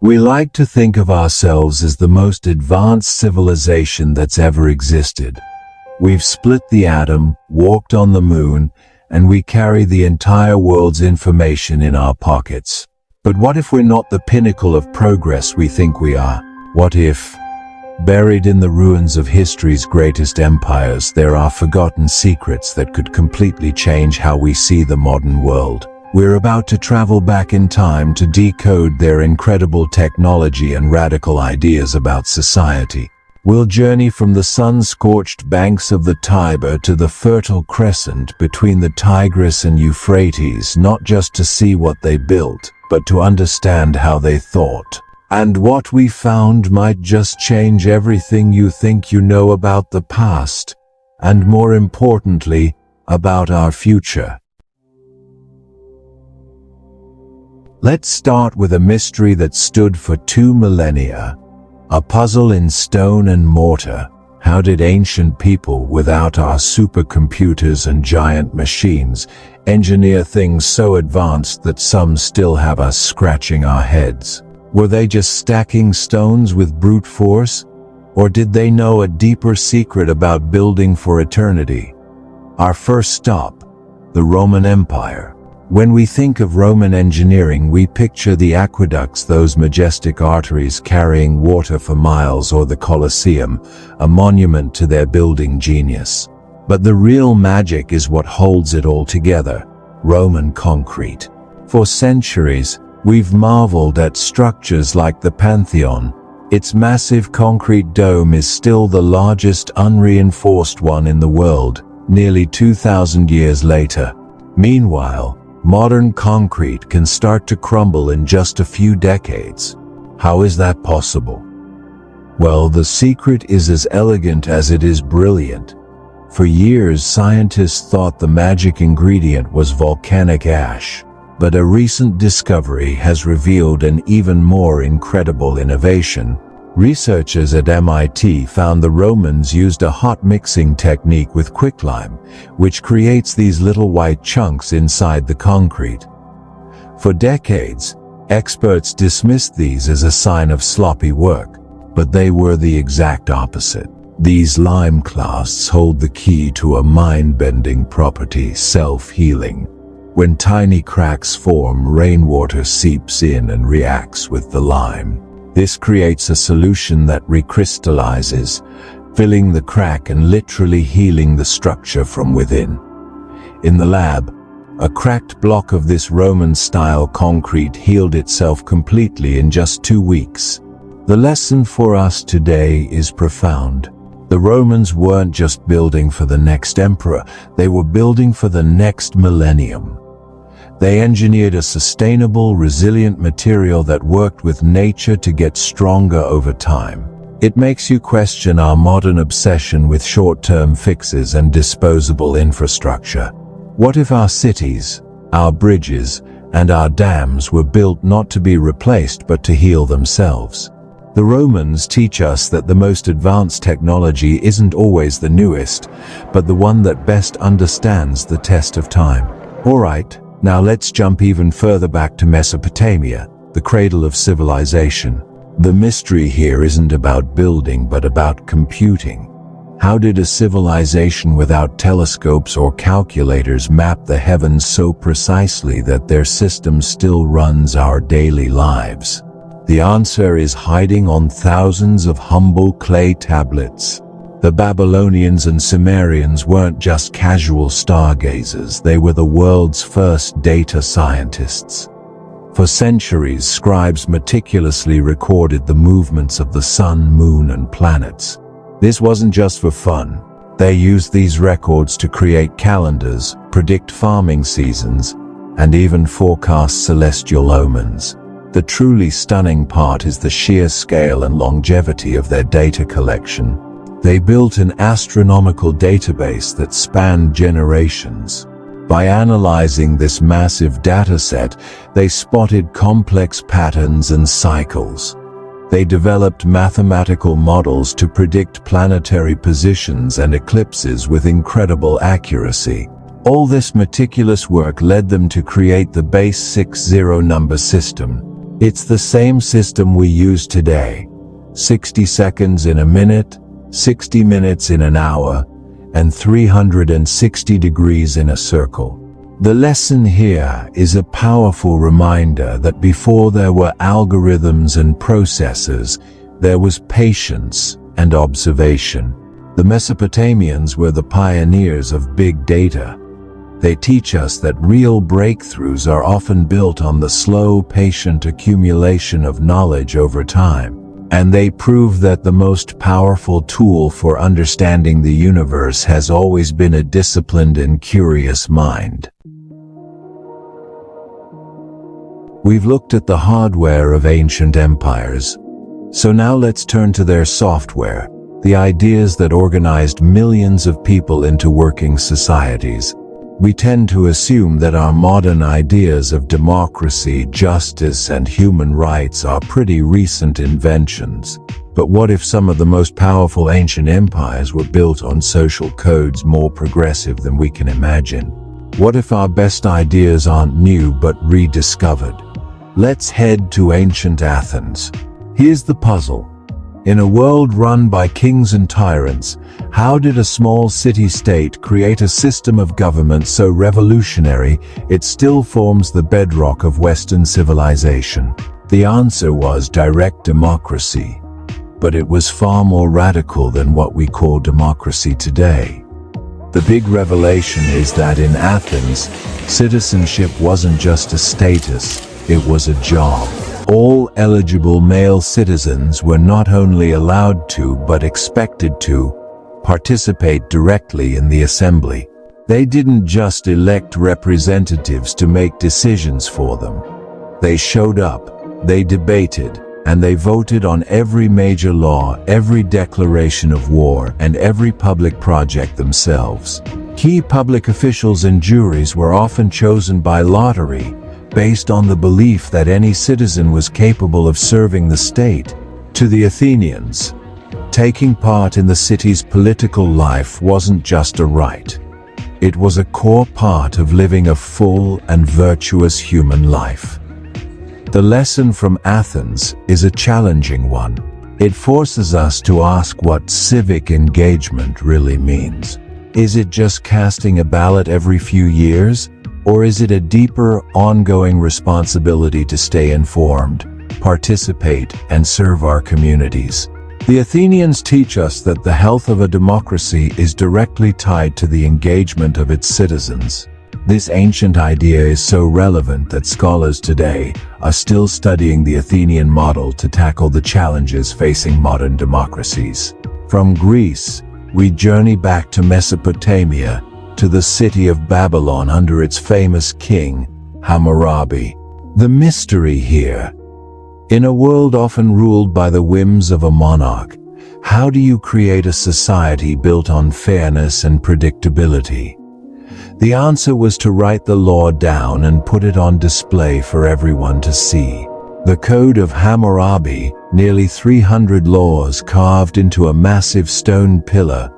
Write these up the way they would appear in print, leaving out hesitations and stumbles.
We like to think of ourselves as the most advanced civilization that's ever existed. We've split the atom, walked on the moon, and we carry the entire world's information in our pockets. But what if we're not the pinnacle of progress we think we are? What if, buried in the ruins of history's greatest empires, there are forgotten secrets that could completely change how we see the modern world? We're about to travel back in time to decode their incredible technology and radical ideas about society. We'll journey from the sun-scorched banks of the Tiber to the Fertile Crescent between the Tigris and Euphrates, not just to see what they built, but to understand how they thought. And what we found might just change everything you think you know about the past, and more importantly, about our future. Let's start with a mystery that stood for 2 millennia. A puzzle in stone and mortar. How did ancient people, without our supercomputers and giant machines, engineer things so advanced that some still have us scratching our heads? Were they just stacking stones with brute force? Or did they know a deeper secret about building for eternity? Our first stop, the Roman Empire. When we think of Roman engineering, we picture the aqueducts, those majestic arteries carrying water for miles, or the Colosseum, a monument to their building genius. But the real magic is what holds it all together: Roman concrete. For centuries, we've marveled at structures like the Pantheon. Its massive concrete dome is still the largest unreinforced one in the world, nearly 2,000 years later. Meanwhile, modern concrete can start to crumble in just a few decades. How is that possible? Well, the secret is as elegant as it is brilliant. For years, scientists thought the magic ingredient was volcanic ash. But a recent discovery has revealed an even more incredible innovation. Researchers at MIT found the Romans used a hot mixing technique with quicklime, which creates these little white chunks inside the concrete. For decades, experts dismissed these as a sign of sloppy work, but they were the exact opposite. These lime clasts hold the key to a mind-bending property: self-healing. When tiny cracks form, rainwater seeps in and reacts with the lime. This creates a solution that recrystallizes, filling the crack and literally healing the structure from within. In the lab, a cracked block of this Roman-style concrete healed itself completely in just 2 weeks. The lesson for us today is profound. The Romans weren't just building for the next emperor, they were building for the next millennium. They engineered a sustainable, resilient material that worked with nature to get stronger over time. It makes you question our modern obsession with short-term fixes and disposable infrastructure. What if our cities, our bridges, and our dams were built not to be replaced but to heal themselves? The Romans teach us that the most advanced technology isn't always the newest, but the one that best understands the test of time. All right. Now let's jump even further back to Mesopotamia, the cradle of civilization. The mystery here isn't about building, but about computing. How did a civilization without telescopes or calculators map the heavens so precisely that their system still runs our daily lives? The answer is hiding on thousands of humble clay tablets. The Babylonians and Sumerians weren't just casual stargazers, they were the world's first data scientists. For centuries, scribes meticulously recorded the movements of the sun, moon, and planets. This wasn't just for fun. They used these records to create calendars, predict farming seasons, and even forecast celestial omens. The truly stunning part is the sheer scale and longevity of their data collection. They built an astronomical database that spanned generations. By analyzing this massive dataset, they spotted complex patterns and cycles. They developed mathematical models to predict planetary positions and eclipses with incredible accuracy. All this meticulous work led them to create the base 60 number system. It's the same system we use today: 60 seconds in a minute, 60 minutes in an hour, and 360 degrees in a circle. The lesson here is a powerful reminder that before there were algorithms and processes, there was patience and observation. The Mesopotamians were the pioneers of big data. They teach us that real breakthroughs are often built on the slow, patient accumulation of knowledge over time. And they prove that the most powerful tool for understanding the universe has always been a disciplined and curious mind. We've looked at the hardware of ancient empires. So now let's turn to their software, the ideas that organized millions of people into working societies. We tend to assume that our modern ideas of democracy, justice, and human rights are pretty recent inventions. But what if some of the most powerful ancient empires were built on social codes more progressive than we can imagine? What if our best ideas aren't new but rediscovered? Let's head to ancient Athens. Here's the puzzle. In a world run by kings and tyrants, how did a small city-state create a system of government so revolutionary it still forms the bedrock of Western civilization? The answer was direct democracy. But it was far more radical than what we call democracy today. The big revelation is that in Athens, citizenship wasn't just a status, it was a job. All eligible male citizens were not only allowed to, but expected to, participate directly in the assembly. They didn't just elect representatives to make decisions for them. They showed up, they debated, and they voted on every major law, every declaration of war, and every public project themselves. Key public officials and juries were often chosen by lottery, based on the belief that any citizen was capable of serving the state. To the Athenians, taking part in the city's political life wasn't just a right. It was a core part of living a full and virtuous human life. The lesson from Athens is a challenging one. It forces us to ask what civic engagement really means. Is it just casting a ballot every few years? Or is it a deeper, ongoing responsibility to stay informed, participate, and serve our communities? The Athenians teach us that the health of a democracy is directly tied to the engagement of its citizens. This ancient idea is so relevant that scholars today are still studying the Athenian model to tackle the challenges facing modern democracies. From Greece, we journey back to Mesopotamia, to the city of Babylon under its famous king, Hammurabi. The mystery here. In a world often ruled by the whims of a monarch, how do you create a society built on fairness and predictability? The answer was to write the law down and put it on display for everyone to see. The Code of Hammurabi, nearly 300 laws carved into a massive stone pillar,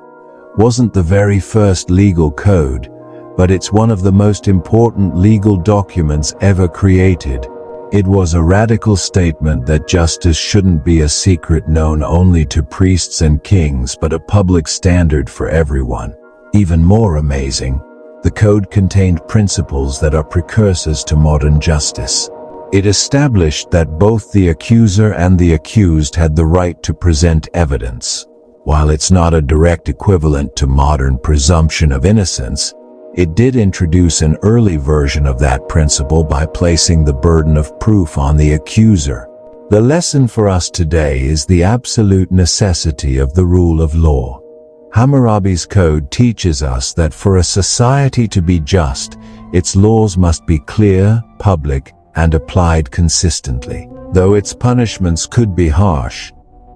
wasn't the very first legal code, but it's one of the most important legal documents ever created. It was a radical statement that justice shouldn't be a secret known only to priests and kings, but a public standard for everyone. Even more amazing, the code contained principles that are precursors to modern justice. It established that both the accuser and the accused had the right to present evidence. While it's not a direct equivalent to modern presumption of innocence, it did introduce an early version of that principle by placing the burden of proof on the accuser. The lesson for us today is the absolute necessity of the rule of law. Hammurabi's code teaches us that for a society to be just, its laws must be clear, public, and applied consistently. Though its punishments could be harsh,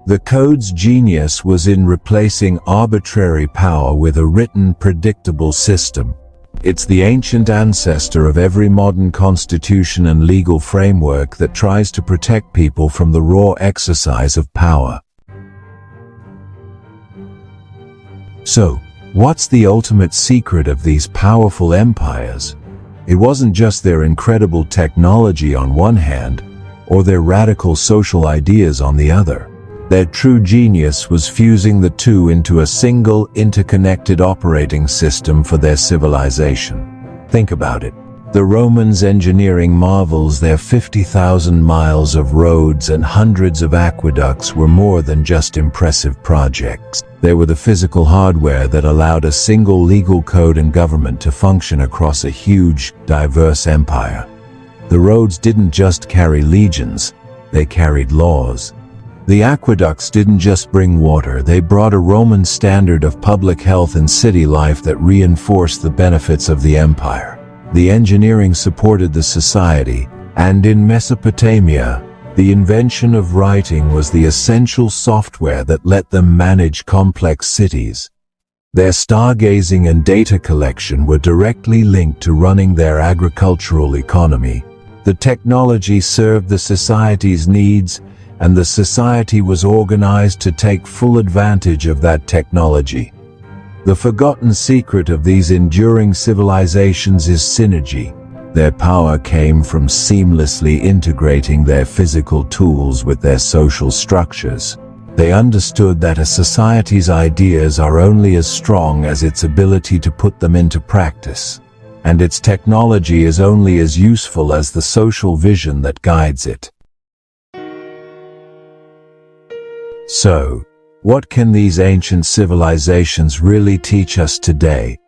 the code's genius was in replacing arbitrary power with a written, predictable system. It's the ancient ancestor of every modern constitution and legal framework that tries to protect people from the raw exercise of power. So, what's the ultimate secret of these powerful empires? It wasn't just their incredible technology on one hand, or their radical social ideas on the other. Their true genius was fusing the two into a single, interconnected operating system for their civilization. Think about it. The Romans' engineering marvels, their 50,000 miles of roads and hundreds of aqueducts, were more than just impressive projects. They were the physical hardware that allowed a single legal code and government to function across a huge, diverse empire. The roads didn't just carry legions, they carried laws. The aqueducts didn't just bring water, they brought a Roman standard of public health and city life that reinforced the benefits of the empire. The engineering supported the society, and in Mesopotamia, the invention of writing was the essential software that let them manage complex cities. Their stargazing and data collection were directly linked to running their agricultural economy. The technology served the society's needs, and the society was organized to take full advantage of that technology. The forgotten secret of these enduring civilizations is synergy. Their power came from seamlessly integrating their physical tools with their social structures. They understood that a society's ideas are only as strong as its ability to put them into practice, and its technology is only as useful as the social vision that guides it. So, what can these ancient civilizations really teach us today?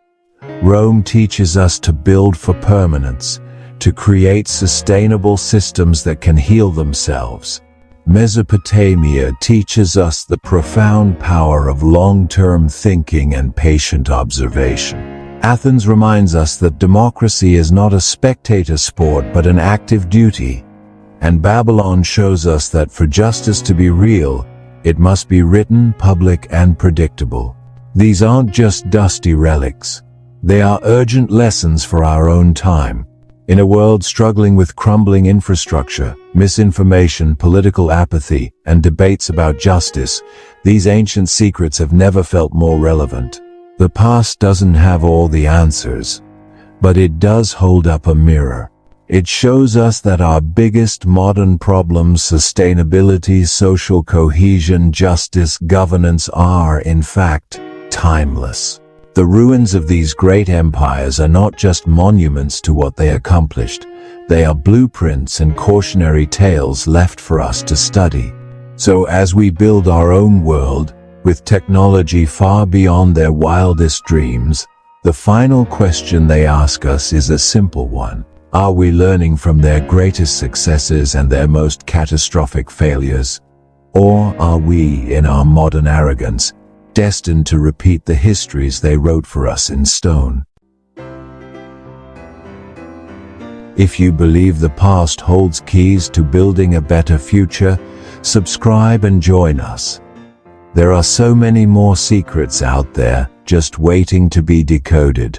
Rome teaches us to build for permanence, to create sustainable systems that can heal themselves. Mesopotamia teaches us the profound power of long-term thinking and patient observation. Athens reminds us that democracy is not a spectator sport but an active duty. And Babylon shows us that for justice to be real, it must be written, public, and predictable. These aren't just dusty relics. They are urgent lessons for our own time. In a world struggling with crumbling infrastructure, misinformation, political apathy, and debates about justice, these ancient secrets have never felt more relevant. The past doesn't have all the answers, but it does hold up a mirror. It shows us that our biggest modern problems, sustainability, social cohesion, justice, governance, are, in fact, timeless. The ruins of these great empires are not just monuments to what they accomplished. They are blueprints and cautionary tales left for us to study. So as we build our own world, with technology far beyond their wildest dreams, the final question they ask us is a simple one. Are we learning from their greatest successes and their most catastrophic failures? Or are we, in our modern arrogance, destined to repeat the histories they wrote for us in stone? If you believe the past holds keys to building a better future, subscribe and join us. There are so many more secrets out there, just waiting to be decoded.